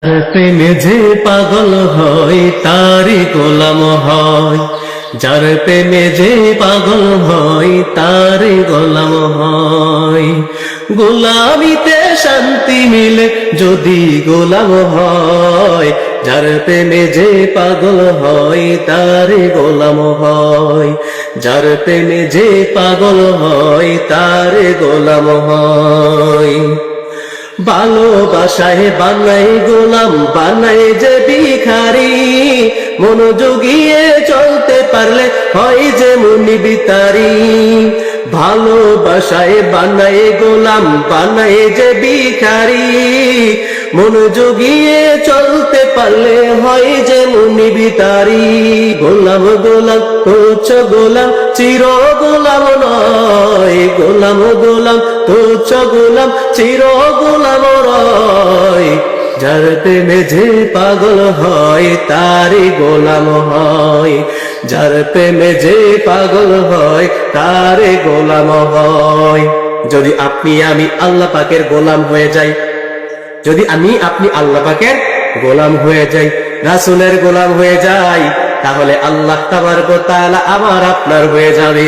প্রেমে যে পাগল হয় তারই গোলাম হয়, যার প্রেমে যে পাগল হয় তারই গোলাম হয়। গোলামিতে শান্তি মিলে যদি গোলাম হয়, যার প্রেমে যে পাগল হয় তারই গোলাম হয়, যার প্রেমে যে পাগল হয় তারই গোলাম হয়। ভালোবাসায় বানাই গোলাম বানাই যে ভিখারি, মনোযোগিয়ে চলতে পারলে হয় যে মুনি বিতারি। ভালোবাসায় বানাই গোলাম বানাই যে ভিখারি, মনোযোগিয়ে চলতে পারলে হয় যে মুনি বিতারি। গোলাম গোলাম তুচ্ছ গোলাম চির গোলাম নয়, গোলাম গোলাম তুচ্ছ গোলাম চির গোলাম নয়। যার প্রেমে যে পাগল হয় তারই গোলাম হয়, যার প্রেমে যে পাগল হয় তারই গোলাম হয়। যদি আপনি আমি আল্লাহ পাকের গোলাম হয়ে যাই, যদি আমি আপনি আল্লাহ পাকের গোলাম হয়ে যাই, রাসূলের গোলাম হয়ে যাই, তাহলে আল্লাহ তাবারক ওয়া তাআলা আমার আপনার হয়ে যাবে।